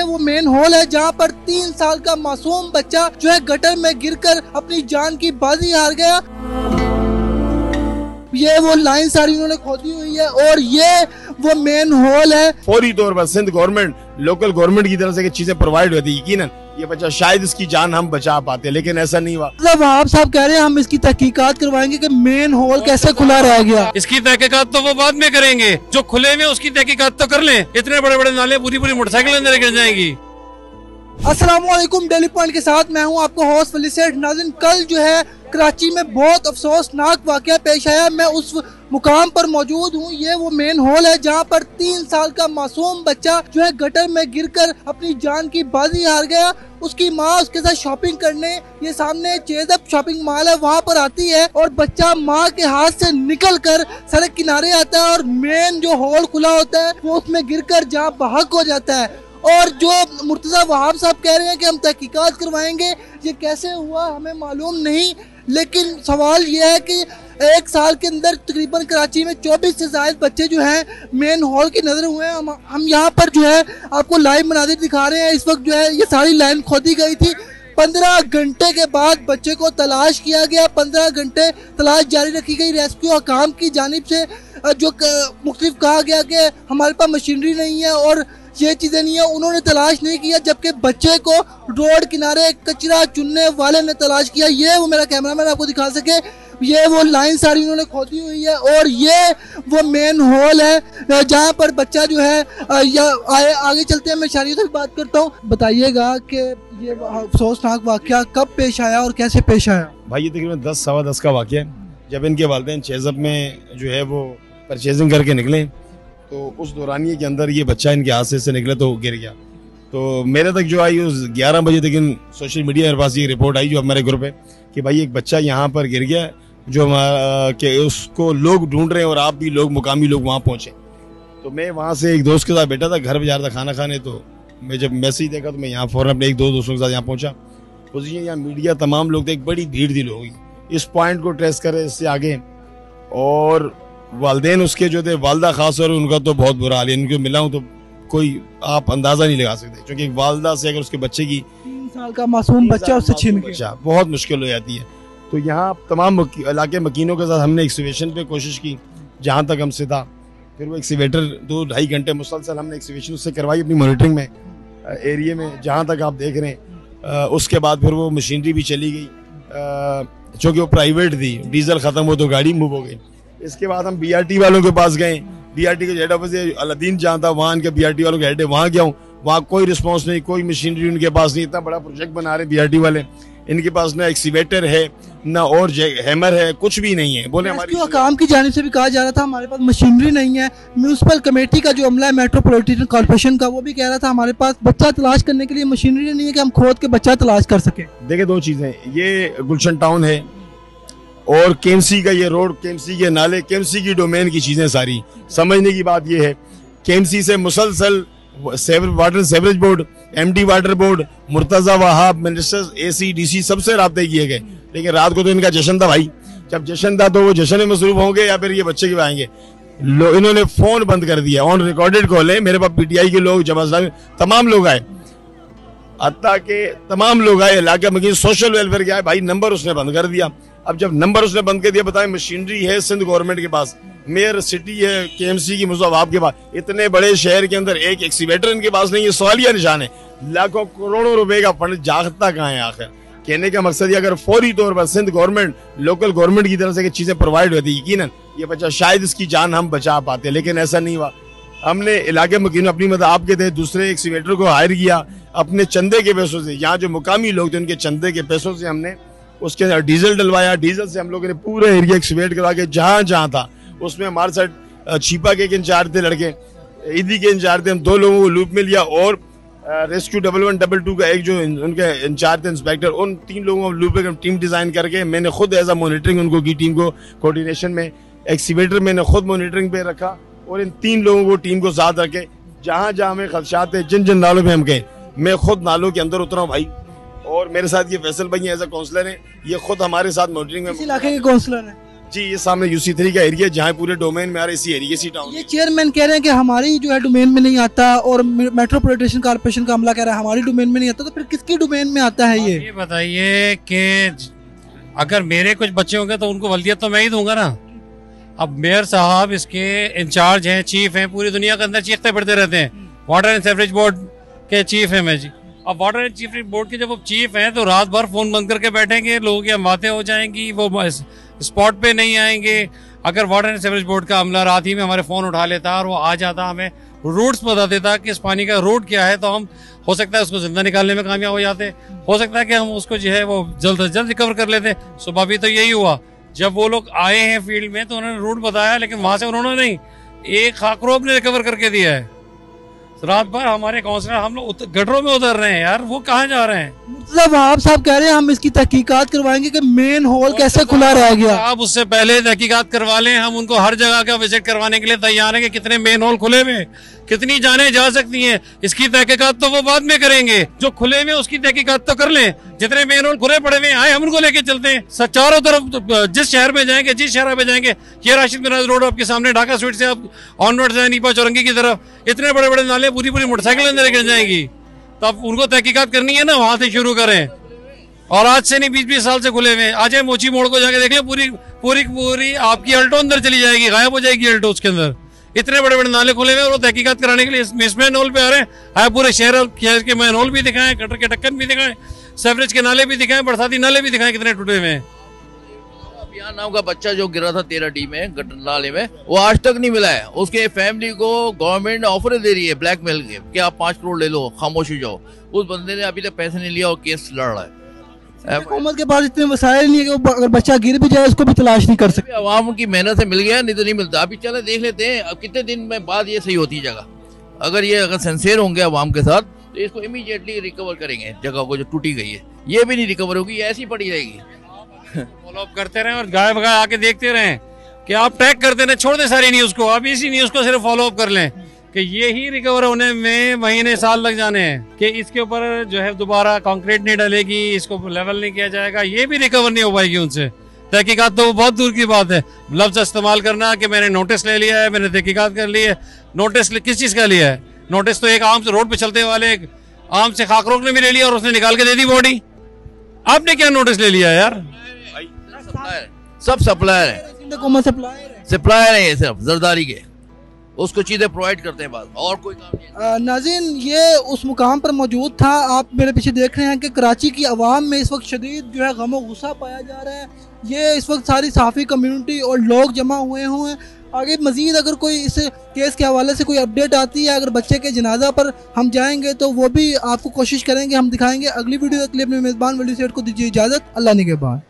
ये वो main hall है जहाँ पर 3 साल का मासूम बच्चा जो है गटर में गिरकर अपनी जान की बाजी हार गया। ये वो लाइन सारी उन्होंने खोदी हुई है और ये वो मेन हॉल है। फौरी तौर पर सिंध गवर्नमेंट, लोकल गवर्नमेंट की तरफ से चीजें प्रोवाइड होती, यकीनन ये बच्चा शायद इसकी जान हम बचा पाते, लेकिन ऐसा नहीं हुआ। आप साहब कह रहे हैं हम इसकी तहकीकात करवाएंगे कि मेन हॉल कैसे खुला रह गया। इसकी तहकीकात तो वो बाद में करेंगे, जो खुले में उसकी तहकीकात तो कर लें। इतने बड़े बड़े नाले पूरी मोटरसाइकिल अंदर गिर जाएंगी। अस्सलाम वालेकुम, डेली पॉइंट के साथ मैं हूं आपको होस्ट वली सेठ। नाज़रीन, कल जो है कराची में बहुत अफसोसनाक वाकया पेश आया। मैं उस मुकाम पर मौजूद हूं। ये वो मेन हॉल है जहां पर 3 साल का मासूम बच्चा जो है गटर में गिरकर अपनी जान की बाजी हार गया। उसकी माँ उसके साथ शॉपिंग करने ये सामने चेज़अप शॉपिंग मॉल है वहां पर आती है और बच्चा माँ के हाथ से निकल कर सड़क किनारे आता है और मेन जो हॉल खुला होता है वो उसमें गिरकर जाँ बहक हो जाता है। और जो मुर्तज़ा वहाब साहब कह रहे हैं कि हम तहकीकात करवाएंगे, ये कैसे हुआ हमें मालूम नहीं, लेकिन सवाल ये है कि 1 साल के अंदर तकरीबन कराची में 24 से ज़ायद बच्चे जो हैं मेन हॉल के नज़र हुए हैं। हम यहाँ पर जो है आपको लाइव मनाज़िर दिखा रहे हैं। इस वक्त जो है ये सारी लाइन खोदी गई थी। 15 घंटे के बाद बच्चे को तलाश किया गया। 15 घंटे तलाश जारी रखी गई। रेस्क्यू हकाम की जानिब से जो मुख्तलिफ कहा गया कि हमारे पास मशीनरी नहीं है और ये चीज़ें नहीं है, उन्होंने तलाश नहीं किया, जबकि बच्चे को रोड किनारे कचरा चुनने वाले ने तलाश किया। ये वो मेरा कैमरामैन आपको दिखा सके, ये वो लाइन सारी उन्होंने खोदी हुई है और ये वो मेन हॉल है जहाँ पर बच्चा जो है आगे चलते हैं। मैं शारियों से भी बात करता हूँ। बताइएगा कि ये अफसोसनाक वाकया कब पेश आया और कैसे पेश आया? भाई ये तकरीबन 10 सवा 10 का वाकया है। जब इनके वालिदैन चेज़अप में जो है वो परचेजिंग करके निकले तो उस दौरानिए के अंदर ये बच्चा इनके हाथ से निकला तो गिर गया। तो मेरे तक जो आई उस 11 बजे तक इन सोशल मीडिया मेरे पास ये रिपोर्ट आई जो हमारे ग्रुप है कि भाई एक बच्चा यहाँ पर गिर गया जो कि उसको लोग ढूंढ रहे हैं और आप भी लोग मुकामी लोग वहाँ पहुँचे। तो मैं वहाँ से एक दोस्त के साथ बैठा था, घर पर जा रहा था खाना खाने। तो मैं जब मैसेज देखा तो मैं यहाँ फ़ौरन अपने 1-2 दोस्तों के साथ यहाँ पहुँचा। पोजीशन यहाँ मीडिया तमाम लोग थे, एक बड़ी भीड़ थी लोगों की। इस पॉइंट को ट्रेस करे इससे आगे और वालदेन उसके जो थे, वालदा खास और उनका तो बहुत बुरा हाल है। इनको मिला हूँ तो कोई आप अंदाजा नहीं लगा सकते, क्योंकि एक वालदा से अगर उसके बच्चे की 3 साल का मासूम बच्चा उससे छीन गया, बहुत मुश्किल हो जाती है। तो यहाँ तमाम इलाके मकीनों के साथ हमने एक्सीवेशन पे कोशिश की जहाँ तक हमसे था। फिर वो एक्सीवेटर 2-2.5 घंटे मुसलसल हमने एक्सीवेशन उससे करवाई अपनी मॉनिटरिंग में एरिया में जहाँ तक आप देख रहे हैं। उसके बाद फिर वो मशीनरी भी चली गई, चूँकि वो प्राइवेट थी, डीजल ख़त्म हो तो गाड़ी मूव हो गई। इसके बाद हम BRT वालों के पास गए। BRT के हेड ऑफिस अलादीन जहाँ था वहाँ इनके BRT वालों के हेड है, वहाँ गया हूँ। वहाँ कोई रिस्पांस नहीं, कोई मशीनरी उनके पास नहीं। इतना बड़ा प्रोजेक्ट बना रहे BRT वाले, इनके पास ना एक्सीवेटर है ना और हैमर है, कुछ भी नहीं है। बोले हमारी काम की जानिब से भी कहा जा रहा था हमारे पास मशीनरी नहीं है। म्यूनिसिपल कमेटी का जो अमला है मेट्रोपॉलिटन कॉर्पोरेशन का, वो भी कह रहा था हमारे पास बच्चा तलाश करने के लिए मशीनरी नहीं है कि हम खोद के बच्चा तलाश कर सके। देखिए 2 चीज़ें, ये गुलशन टाउन है और KMC का ये रोड, KMC के नाले, KMC की डोमेन की चीजें सारी। समझने की बात ये है KMC से मुसलसल water sewerage board, MD water board, Murtaza Wahab, ministers, AC DC सबसे राब्ते किए गए। लेकिन रात को तो इनका जश्न था भाई। जब जश्न था तो वो जश्न में मसरूफ होंगे या फिर ये बच्चे के आएंगे। इन्होंने फोन बंद कर दिया, ऑन रिकॉर्डेड कॉल है। मेरे पास PTI के लोग, जमात तमाम लोग आए, हत्ता के तमाम लोग आए, इलाके में सोशल वेलफेयर के आए। भाई नंबर उसने बंद कर दिया। अब जब नंबर उसने बंद कर दिया, बताएं मशीनरी है सिंध गवर्नमेंट के पास, मेयर सिटी है KMC की मुसवाब के पास, इतने बड़े शहर के अंदर एक एक्सीवेटर इनके पास नहीं है। सवालिया निशान है। लाखों करोड़ों रुपए का फंड जागता कहाँ है आखिर? कहने का मकसद ये, अगर फौरी तौर पर सिंध गवर्नमेंट, लोकल गवर्नमेंट की तरफ से चीजें प्रोवाइड होती, यकीनन ये बच्चा शायद इसकी जान हम बचा पाते, लेकिन ऐसा नहीं हुआ। हमने इलाके मकीन अपनी मदद आपके थे, दूसरे एक्सीवेटर को हायर किया अपने चंदे के पैसों से। यहाँ जो मुकामी लोग थे उनके चंदे के पैसों से हमने उसके अंदर डीजल डलवाया। डीजल से हम लोगों ने पूरा एरिया एक्सीवेट करा के जहाँ जहाँ था उसमें हमारे साथ छिपा के इंचार्ज थे लड़के, ईदी के इंचार्ज थे, हम 2 लोगों को लूप में लिया और रेस्क्यू 1122 का एक जो उनके इंचार्ज थे इंस्पेक्टर, उन 3 लोगों को लूप में टीम डिजाइन करके मैंने खुद एज अ मॉनिटरिंग उनको की, टीम को कोऑर्डिनेशन में। एक्सीवेटर मैंने खुद मॉनिटरिंग पे रखा और इन 3 लोगों को टीम को साथ रखे। जहाँ जहाँ हमें खदशात थे, जिन जिन नालों में हम गए, मैं खुद नालों के अंदर उतरा हूँ भाई। और मेरे साथ ये फैसल भाई एज अ काउंसलर है, ये खुद हमारे साथ मॉनिटरिंग में। इस इलाके के काउंसलर हैं? जी ये सामने UC3 का एरिया जहाँ पूरे डोमेन में आ रहा है, इसी एरिया, इसी टाउन। ये चेयरमैन कह रहे हैं कि हमारी जो है डोमेन में नहीं आता, और मेट्रोपॉलिटन कॉर्पोरेशन का अमला कह रहा है हमारी डोमेन में नहीं आता, तो फिर किसकी डोमेन में आता है ये बताइए कि अगर मेरे कुछ बच्चे होंगे तो उनको वल्दियत तो मैं ही दूंगा ना। अब मेयर साहब इसके इंचार्ज हैं, चीफ हैं, पूरी दुनिया के अंदर चीखते फिरते रहते हैं। वाटर एंड सीवरेज बोर्ड के चीफ हैं मैं जी। अब वाटर एंड सीवरेज बोर्ड के जब वो चीफ हैं तो रात भर फोन बंद करके बैठेंगे, लोगों की बातें हो जाएंगी, वो स्पॉट पे नहीं आएंगे। अगर वाटर एंड सीवरेज बोर्ड का अमला रात ही में हमारे फोन उठा लेता और वो आ जाता, हमें रूट्स बता देता कि इस पानी का रूट क्या है, तो हम हो सकता है उसको जिंदा निकालने में कामयाब हो जाते, हो सकता है कि हम उसको जो है वो जल्द से जल्द रिकवर कर लेते। सुबह भी तो यही हुआ, जब वो लोग आए हैं फील्ड में तो उन्होंने रूट बताया, लेकिन वहां से उन्होंने नहीं, एक खाकरोब ने रिकवर करके दिया है। रात भर हमारे काउंसलर हम लोग गटरों में उतर रहे हैं यार, वो कहाँ जा रहे हैं? मुर्तजा वहाब साहब कह रहे हैं हम इसकी तहकीकात करवाएंगे कि मेन हॉल कैसे खुला रह गया। आप उससे पहले तहकीकात करवा लें, हम उनको हर जगह का विजिट करवाने के लिए तैयार हैं कि कितने मेन हॉल खुले हुए, कितनी जाने जा सकती हैं। इसकी तहकीकात तो वो बाद में करेंगे, जो खुले में उसकी तहकीकात तो कर लें। जितने मेन हॉल खुले पड़े हुए आए हम उनको लेके चलते हैं चारों तरफ, जिस शहर में जाएंगे, जिस शहर में जाएंगे। ये राशिद मिराज रोड आपके सामने ढाका स्वीट से आप ऑनवर्ड जाए नीपा चौरंगी की तरफ, इतने बड़े बड़े नाले, पूरी पूरी मोटरसाइकिल अंदर गिर जाएंगी। तो अब उनको तहकीकात करनी है ना, वहां से शुरू करें। और आज से नहीं 20-20 साल से खुले हुए। आज मोची मोड़ को जाके देख ले, पूरी पूरी पूरी आपकी अल्टो अंदर चली जाएगी, गायब हो जाएगी अल्टो उसके अंदर। इतने बड़े बड़े नाले खुले हुए और वो तहकीकात कराने के लिए इस मैन होल पे आ रहे हैं। पूरे शहर के मैन होल भी दिखाएं, गटर के ढक्कन भी दिखाएं, सेवरेज के नाले भी दिखाएं, बरसाती नाले भी दिखाएं कितने टूटे हुए हैं। अभियान नाम का बच्चा जो गिरा था 13D में गटर नाले में, वो आज तक नहीं मिला है। उसके फैमिली को गवर्नमेंट ऑफर दे रही है ब्लैकमेल के कि आप 5 करोड़ ले लो, खामोश हो जाओ। उस बंदे ने अभी तक पैसे नहीं लिया और केस लड़ रहा है। हुकूमत के पास इतने वसाइल नहीं है कि वो अगर बच्चा गिर भी जाए उसको भी तलाश नहीं कर सकते। आवाम की मेहनत से मिल गया, नहीं तो नहीं मिलता। अभी चले देख लेते हैं अब कितने दिन में बाद ये सही होती है जगह। अगर सिंसियर होंगे आवाम के साथ तो इसको इमीडिएटली रिकवर करेंगे, जगह को जो टूटी गई है। ये भी नहीं रिकवर होगी, ये ऐसी पड़ी रहेगी। फॉलो अप करते रहें और गाय भगाए आके देखते रहें कि आप ट्रैक करते रहें, छोड़ दें सारी न्यूज को। आप इसी न्यूज को सिर्फ फॉलो अप कर लें कि ये ही रिकवर होने में महीने साल लग जाने हैं, कि इसके ऊपर जो है दोबारा कंक्रीट नहीं डलेगी, इसको लेवल नहीं किया जाएगा, ये भी रिकवर नहीं हो पाएगी उनसे। तहकीकात तो बहुत दूर की बात है। लफ्ज इस्तेमाल करना कि मैंने नोटिस ले लिया है, मैंने तहकीकात कर ली है। नोटिस किस चीज का लिया है? नोटिस तो एक आम से रोड पे चलते वाले आम से खाकरोक ने भी ले लिया और उसने निकाल के दे दी बॉडी। आपने क्या नोटिस ले लिया यार? सब सप्लायर है, सप्लायर है ये सिर्फ जरदारी के, उसको चीजें प्रोवाइड करते हैं बाद, और कोई काम नहीं। नाज़रीन, ये उस मुकाम पर मौजूद था। आप मेरे पीछे देख रहे हैं कि कराची की आवाम में इस वक्त शदीद जो है गम और गुस्सा पाया जा रहा है। ये इस वक्त सारी सहाफ़ी कम्युनिटी और लोग जमा हुए हैं। आगे मज़ीद अगर कोई इस केस के हवाले से कोई अपडेट आती है, अगर बच्चे के जनाजा पर हम जाएंगे तो वो भी आपको कोशिश करेंगे, हम दिखाएंगे। अगली वीडियो के लिए अपने मेज़बान वली सेठ को दीजिए इजाज़त। अल्लाह निगहबान।